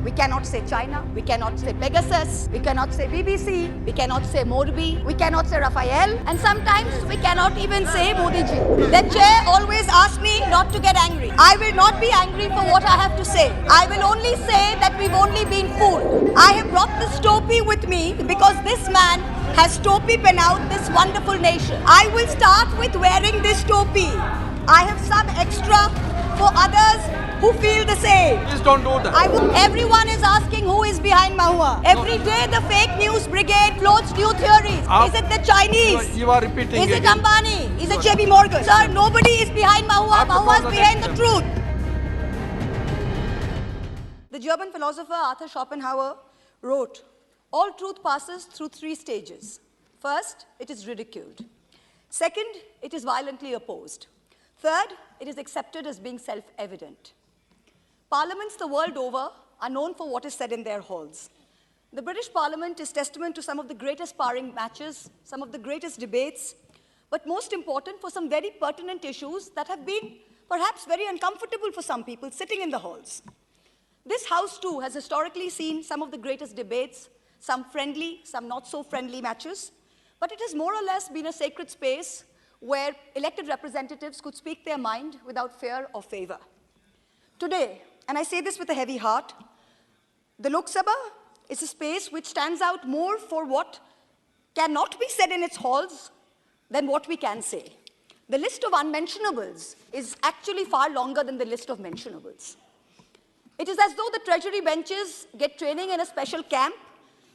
We cannot say China, we cannot say Pegasus, we cannot say BBC, we cannot say Morbi, we cannot say Raphael, and sometimes we cannot even say Modi ji. The chair always asks me not to get angry. I will not be angry for what I have to say. I will only say that we've only been fooled. I have brought this topi with me because this man has topi pen out this wonderful nation. I will start with wearing this topi. I have some extra for others who feel the same. Please don't do that. Everyone is asking who is behind Mahua. Every day the fake news brigade floats new theories. Is it the Chinese? You are repeating. Is it Ambani? Is it JP Morgan? Sir, nobody is behind Mahua. Mahua is behind the truth. The German philosopher Arthur Schopenhauer wrote, all truth passes through three stages. First, it is ridiculed. Second, it is violently opposed. Third, it is accepted as being self-evident. Parliaments the world over are known for what is said in their halls. The British Parliament is testament to some of the greatest sparring matches, some of the greatest debates, but most important for some very pertinent issues that have been perhaps very uncomfortable for some people sitting in the halls. This House too has historically seen some of the greatest debates, some friendly, some not so friendly matches, but it has more or less been a sacred space where elected representatives could speak their mind without fear or favor. Today, and I say this with a heavy heart, the Lokshabha is a space which stands out more for what cannot be said in its halls than what we can say. The list of unmentionables is actually far longer than the list of mentionables. It is as though the treasury benches get training in a special camp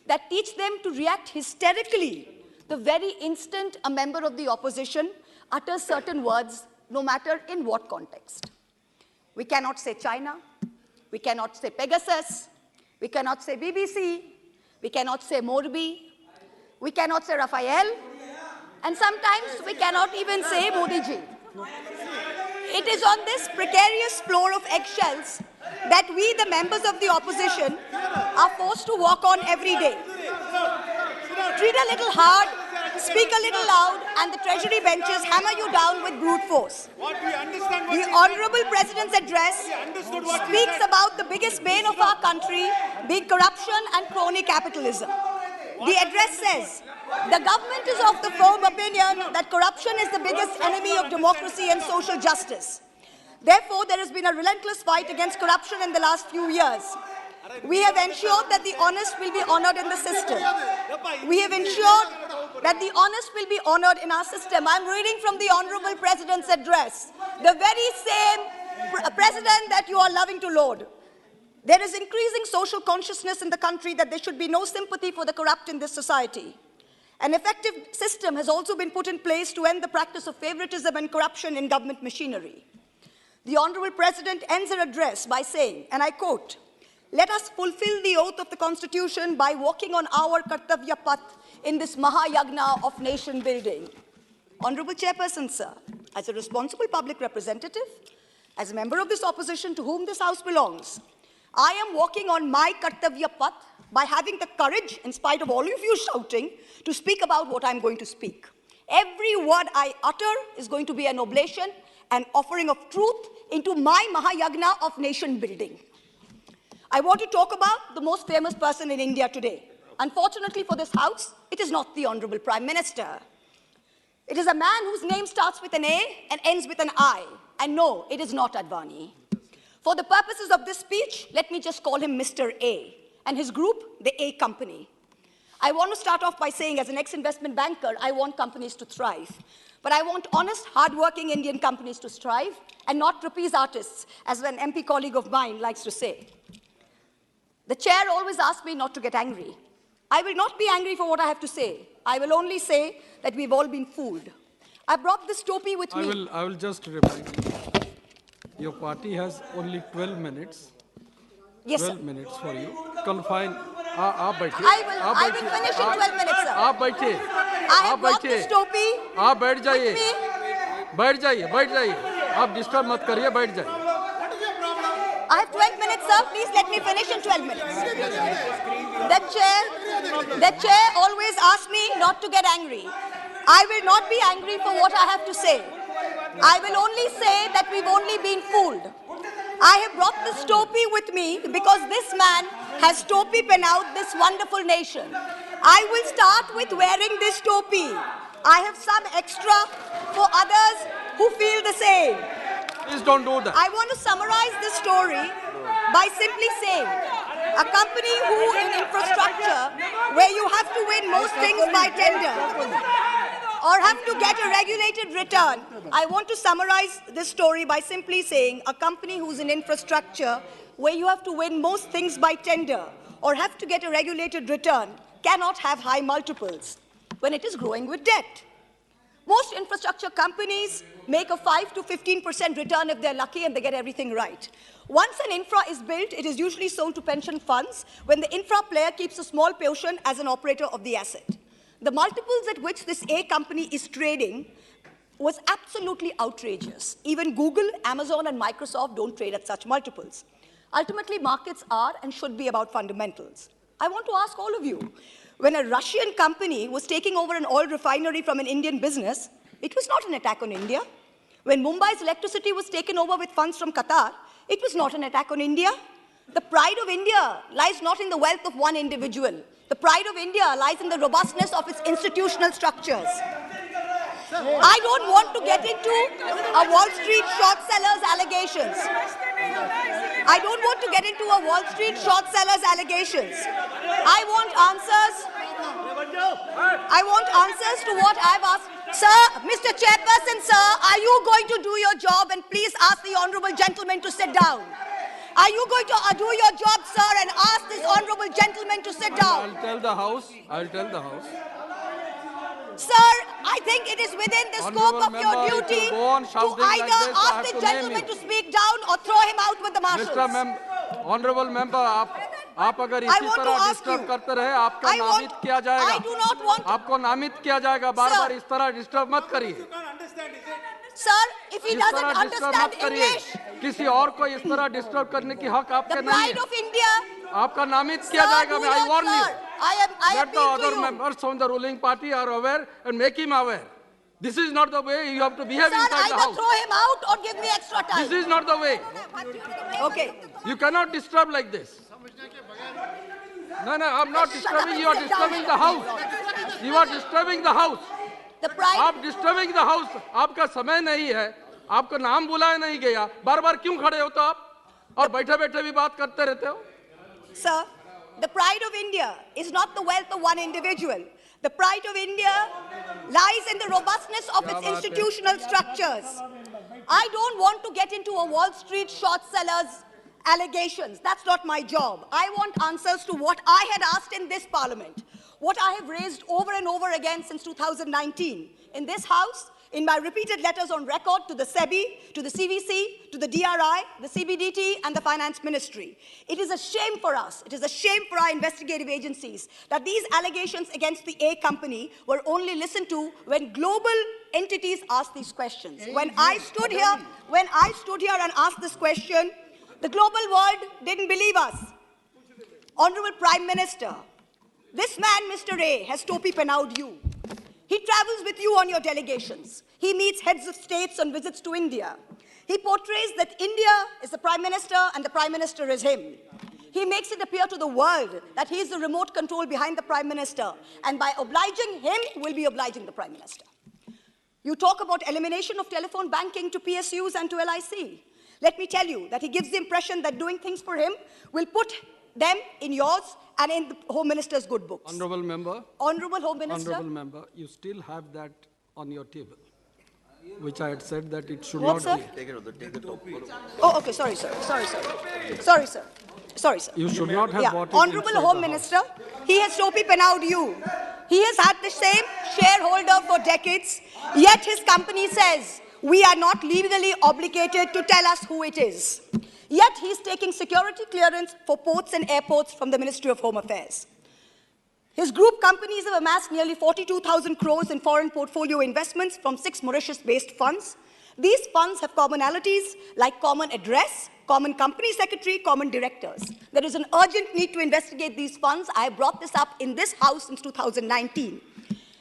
that teach them to react hysterically the very instant a member of the opposition utters certain words, no matter in what context. We cannot say China, we cannot say Pegasus, we cannot say BBC, we cannot say Morbi, we cannot say Raphael, and sometimes we cannot even say Modi ji. It is on this precarious floor of eggshells that we, the members of the opposition, are forced to walk on every day. Treat a little hard, speak a little loud, and the treasury benches hammer you down with brute force. The Honorable President's address speaks about the biggest bane of our country being corruption and crony capitalism. The address says, the government is of the firm opinion that corruption is the biggest enemy of democracy and social justice. Therefore, there has been a relentless fight against corruption in the last few years. We have ensured that the honest will be honored in the system. We have ensured that the honest will be honored in our system. I'm reading from the Honorable President's address, the very same president that you are loving to laud. There is increasing social consciousness in the country that there should be no sympathy for the corrupt in this society. An effective system has also been put in place to end the practice of favoritism and corruption in government machinery. The Honorable President ends her address by saying, and I quote, "Let us fulfill the oath of the Constitution by walking on our Kartavya Path in this Mahayagna of nation building." Honorable Chairperson, sir, as a responsible public representative, as a member of this opposition to whom this House belongs, I am walking on my Kartavya Path by having the courage, in spite of all of you shouting, to speak about what I'm going to speak. Every word I utter is going to be an oblation, an offering of truth into my Mahayagna of nation building. I want to talk about the most famous person in India today. Unfortunately for this House, it is not the Honorable Prime Minister. It is a man whose name starts with an A and ends with an I. And no, it is not Advani. For the purposes of this speech, let me just call him Mr. A, and his group, the A Company. I want to start off by saying, as an ex-investment banker, I want companies to thrive. But I want honest, hard-working Indian companies to strive, and not trapeze artists, as an MP colleague of mine likes to say. The chair always asks me not to get angry. I will not be angry for what I have to say. I will only say that we've all been fooled. I brought this topi with me. I will just remind you. Your party has only 12 minutes. Yes, 12 sir. minutes for you. Confine. आप बैठिए. I will finish in 12 minutes, sir. आप बैठिए. I have brought this topi. आप बैठ जाइए. with me. बैठ जाइए. आप डिस्टर्ब मत करिए. बैठ जाइए. I have 12 minutes, sir. Please let me finish in 12 minutes. The chair always asks me not to get angry. I will not be angry for what I have to say. I will only say that we've only been fooled. I have brought this topi with me because this man has topi-pen out this wonderful nation. I will start with wearing this topi. I have some extra for others who feel the same. Please don't do that. I want to summarize this story by simply saying, a company who in infrastructure, where you have to win most things by tender, or have to get a regulated return, I want to summarize this story by simply saying, a company who's in infrastructure, where you have to win most things by tender, or have to get a regulated return, cannot have high multiples when it is growing with debt. Most infrastructure companies make a 5 to 15% return if they're lucky and they get everything right. Once an infra is built, it is usually sold to pension funds when the infra player keeps a small portion as an operator of the asset. The multiples at which this A company is trading was absolutely outrageous. Even Google, Amazon, and Microsoft don't trade at such multiples. Ultimately, markets are and should be about fundamentals. I want to ask all of you, when a Russian company was taking over an oil refinery from an Indian business, it was not an attack on India. When Mumbai's electricity was taken over with funds from Qatar, it was not an attack on India. The pride of India lies not in the wealth of one individual. The pride of India lies in the robustness of its institutional structures. I don't want to get into a Wall Street short sellers allegations. I don't want to get into a Wall Street short sellers allegations. I want answers to what I've asked. Sir, Mr. Chairperson, sir, are you going to do your job? And please ask the honorable gentleman to sit down. Are you going to do your job, sir, and ask this honorable gentleman to sit down? I'll tell the House. Sir, I think it is within the scope of your duty to either ask the gentleman to speak down or throw him out with the marshals. Honorable member, आप अगर इसी तरह disturb करते रहे, आपका नामित किया जाएगा। आपको नामित किया जाएगा। बार-बार इस तरह डिस्टर्ब मत करिए। Sir, if he doesn't understand English, किसी और को इस तरह डिस्टर्ब करने की हक आपके नहीं है। the pride of India. आपका नामित किया जाएगा। I warn you. I Let the other members from the ruling party are aware and make him aware. This is not the way you have to behave inside the Sir, house. either throw him out or give me extra time. This is not the way. Okay. You cannot disturb like this. No, I'm not disturbing. You are disturbing the house. You are disturbing the house. आप disturbing the house. आपका समय नहीं है. आपका नाम बुलाया नहीं गया. बार-बार क्यों खड़े हो तो आप? और बैठे-बैठे भी बात करते रहते हो? Sir, the pride of India is not the wealth of one individual. The pride of India lies in the robustness of its institutional structures. I don't want to get into a Wall Street short sellers allegations. That's not my job. I want answers to what I had asked in this parliament, what I have raised over and over again since 2019 in this house, in my repeated letters on record to the SEBI, to the CVC, to the DRI, the CBDT, and the Finance Ministry. It is a shame for us, it is a shame for our investigative agencies that these allegations against the A company were only listened to when global entities asked these questions. When I stood here and asked this question, the global world didn't believe us. Honorable Prime Minister, this man, Mr. A, has topi-pen out you. He travels with you on your delegations. He meets heads of states on visits to India. He portrays that India is the Prime Minister and the Prime Minister is him. He makes it appear to the world that he is the remote control behind the Prime Minister, and by obliging him, will be obliging the Prime Minister. You talk about elimination of telephone banking to PSUs and to LIC. Let me tell you that he gives the impression that doing things for him will put them in yours and in the Home Minister's good books. Honorable Member. Honorable Home Minister. Honorable Member, you still have that on your table, which I had said that it should What, not sir? be. Oh, okay, sorry, sir. Sorry, sir. You should not have bought it Honorable inside Home the Minister, he has topi-pen out you. He has had the same shareholder for decades, yet his company says, we are not legally obligated to tell us who it is. Yet he's taking security clearance for ports and airports from the Ministry of Home Affairs. His group companies have amassed nearly 42,000 crores in foreign portfolio investments from 6 Mauritius-based funds. These funds have commonalities like common address, common company secretary, common directors. There is an urgent need to investigate these funds. I have brought this up in this house since 2019.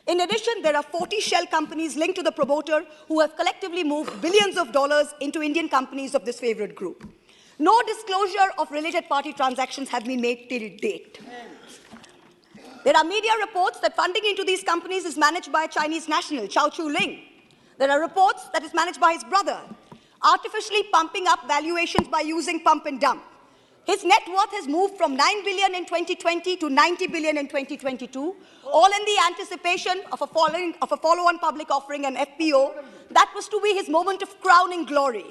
In addition, there are 40 shell companies linked to the promoter who have collectively moved billions of dollars into Indian companies of this favorite group. No disclosure of related party transactions have been made till date. There are media reports that funding into these companies is managed by a Chinese national, Chao Chu-ling. There are reports that it's managed by his brother, artificially pumping up valuations by using pump and dump. His net worth has moved from 9 billion in 2020 to 90 billion in 2022, all in the anticipation of a follow-on public offering, an FPO. That was to be his moment of crowning glory.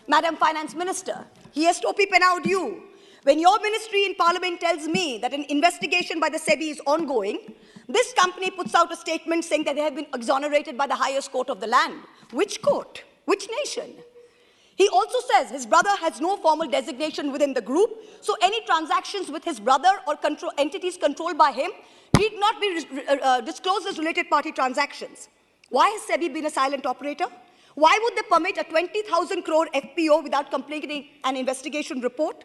Madam Finance Minister, here's Topi Penau due. When your ministry in Parliament tells me that an investigation by the SEBI is ongoing, this company puts out a statement saying that they have been exonerated by the highest court of the land. Which court? Which nation? He also says his brother has no formal designation within the group, so any transactions with his brother or entities controlled by him need not be disclosed as related party transactions. Why has SEBI been a silent operator? Why would they permit a 20,000 crore FPO without completing an investigation report?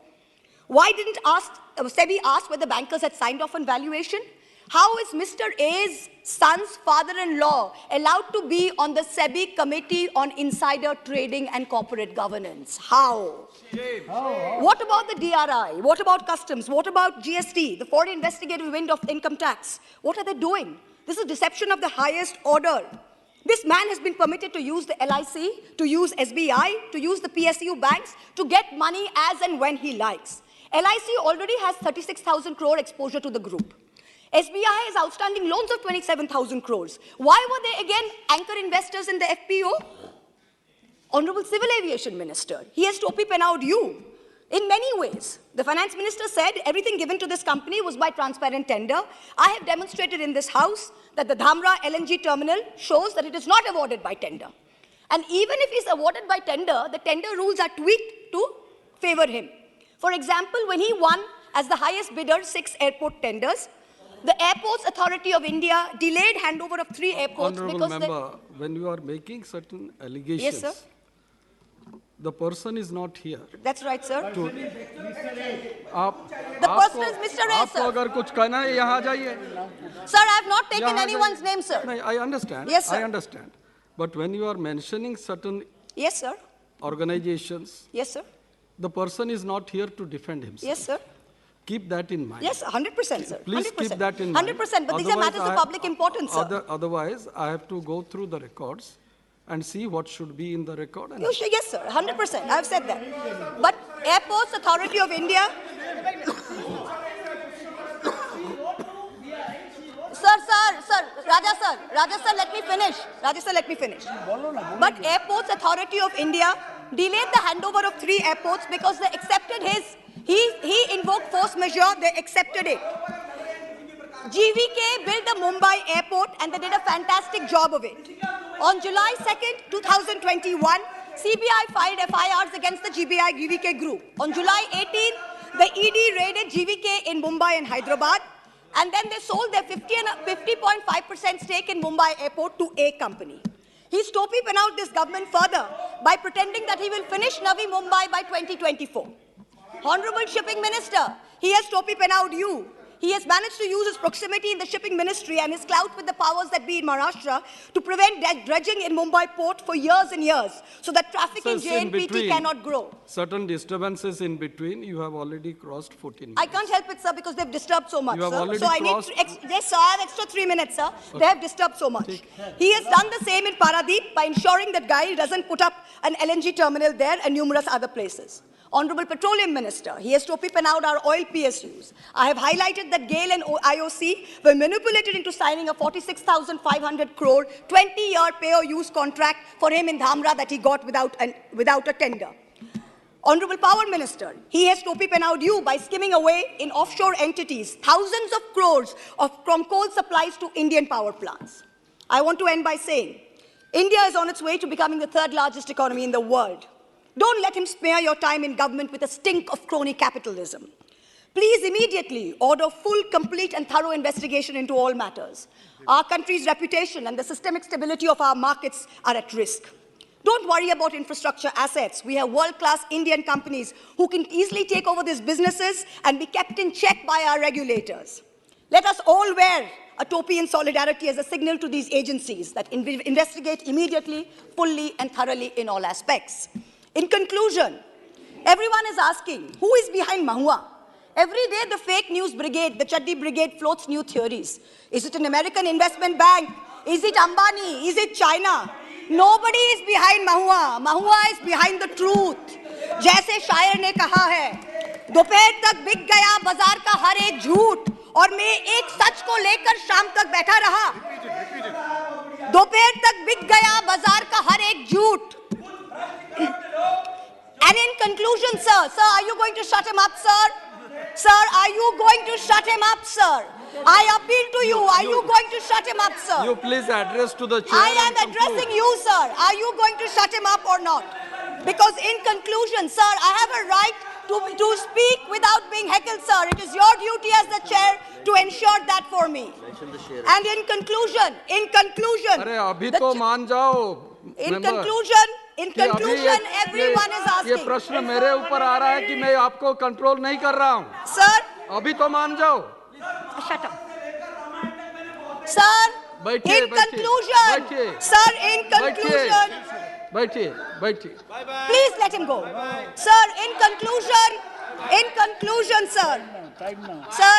Why didn't SEBI ask whether bankers had signed off on valuation? How is Mr. A's son's father-in-law allowed to be on the SEBI Committee on Insider Trading and Corporate Governance? How? What about the DRI? What about customs? What about GST, the foreign investigative wing of income tax? What are they doing? This is deception of the highest order. This man has been permitted to use the LIC, to use SBI, to use the PSU banks, to get money as and when he likes. LIC already has 36,000 crore exposure to the group. SBI has outstanding loans of 27,000 crores. Why were they again anchor investors in the FPO? Honorable Civil Aviation Minister, he has Topi Penau due. In many ways, the Finance Minister said everything given to this company was by transparent tender. I have demonstrated in this House that the Dhamra LNG terminal shows that it is not awarded by tender. And even if it is awarded by tender, the tender rules are tweaked to favor him. For example, when he won as the highest bidder 6 airport tenders, the Airports Authority of India delayed handover of 3 airports. Honorable member, when you are making certain allegations, yes, sir. The person is not here. That's right, sir. The person is Mr. A, sir. अगर कुछ कहना है यहाँ जाइए. Sir, I have not taken anyone's name, sir. I understand. Yes, sir. I understand. But when you are mentioning certain yes, sir. organizations, yes, sir. The person is not here to defend himself. Yes, sir. Keep that in mind. Yes, 100%, sir. Please 100%. keep that in mind. 100%, but these are matters of public importance, sir. Otherwise, I have to go through the records and see what should be in the record. And yes, sir, 100%. I have said that. But Airports Authority of India... Sir, Raja sir, let me finish. But Airports Authority of India delayed the handover of 3 airports because they accepted he invoked force majeure, they accepted it. GVK built the Mumbai airport and they did a fantastic job of it. On July 2nd, 2021, CBI filed FIRs against the GVK group. On July 18th, the ED raided GVK in Mumbai and Hyderabad, and then they sold their 50.5% stake in Mumbai airport to a company. He's Topi Penau this government further by pretending that he will finish Navi Mumbai by 2024. Honorable Shipping Minister, he has Topi Penau due. He has managed to use his proximity in the shipping ministry and his clout with the powers that be in Maharashtra to prevent dredging in Mumbai port for years and years, so that traffic in JNPT cannot grow. Certain disturbances in between, you have already crossed 14 minutes. I can't help it, sir, because they've disturbed so much, you have sir. Already so I crossed... need yes, sir, I have extra 3 minutes, sir. Okay. They have disturbed so much. He has done the same in Paradeep by ensuring that guy doesn't put up an LNG terminal there and numerous other places. Honorable Petroleum Minister, he has Topi Penau our oil PSUs. I have highlighted that GAIL and IOC were manipulated into signing a 46,500 crore 20-year pay-or-use contract for him in Dhamra that he got without a tender. Honorable Power Minister, he has Topi Penau due by skimming away in offshore entities thousands of crores from coal supplies to Indian power plants. I want to end by saying, India is on its way to becoming the 3rd largest economy in the world. Don't let him smear your time in government with a stink of crony capitalism. Please immediately order full, complete and thorough investigation into all matters. Our country's reputation and the systemic stability of our markets are at risk. Don't worry about infrastructure assets. We have world-class Indian companies who can easily take over these businesses and be kept in check by our regulators. Let us all wear a topi in solidarity as a signal to these agencies that investigate immediately, fully and thoroughly in all aspects. In conclusion, Everyone is asking, who is behind Mahua? Every day the fake news brigade, the Chaddi brigade floats new theories. Is it an American investment bank? Is it Ambani? Is it China? Nobody is behind Mahua. Mahua is behind the truth. जैसे शायर ने कहा है, दोपहर तक बिक गया बाजार का हर एक झूठ और मैं एक सच को लेकर शाम तक बैठा रहा. दोपहर तक बिक गया बाजार का हर एक झूठ. And in conclusion, sir, are you going to shut him up, sir? Sir, are you going to shut him up, sir? I appeal to you. Are you going to shut him up, sir? You please address to the chair. I am addressing you, sir. Are you going to shut him up or not? Because in conclusion, sir, I have a right to speak without being heckled, sir. It is your duty as the chair to ensure that for me. And in conclusion, अरे अभी तो मान जाओ. In conclusion, everyone is asking. ये प्रश्न मेरे ऊपर आ रहा है कि मैं आपको कंट्रोल नहीं कर रहा हूँ. Sir, अभी तो मान जाओ. Shut up. Sir, in conclusion, sir, in conclusion. बैठिए. Please let him go. Sir, in conclusion, sir. Sir,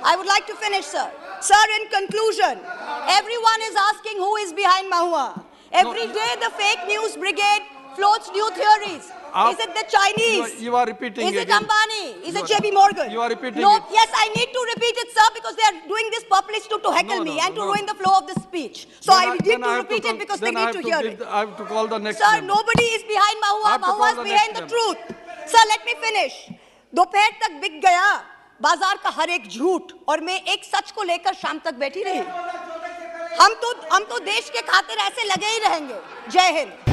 I would like to finish, sir. Sir, in conclusion, everyone is asking who is behind Mahua. Every day the fake news brigade floats new theories. Is it the Chinese? You are repeating. Is it Ambani? Is it JP Morgan? You are repeating. No, it. yes, I need to repeat it, sir, because they are doing this purposely to heckle me and to ruin the flow of the speech. So I need to repeat it because they need to hear it. I have to call the next. Sir, nobody is behind Mahua. Mahua is behind the truth. Sir, let me finish. दोपहर तक बिक गया बाजार का हर एक झूठ और मैं एक सच को लेकर शाम तक बैठी रही. हम तो देश के खातिर ऐसे लगे ही रहेंगे. जय हिंद.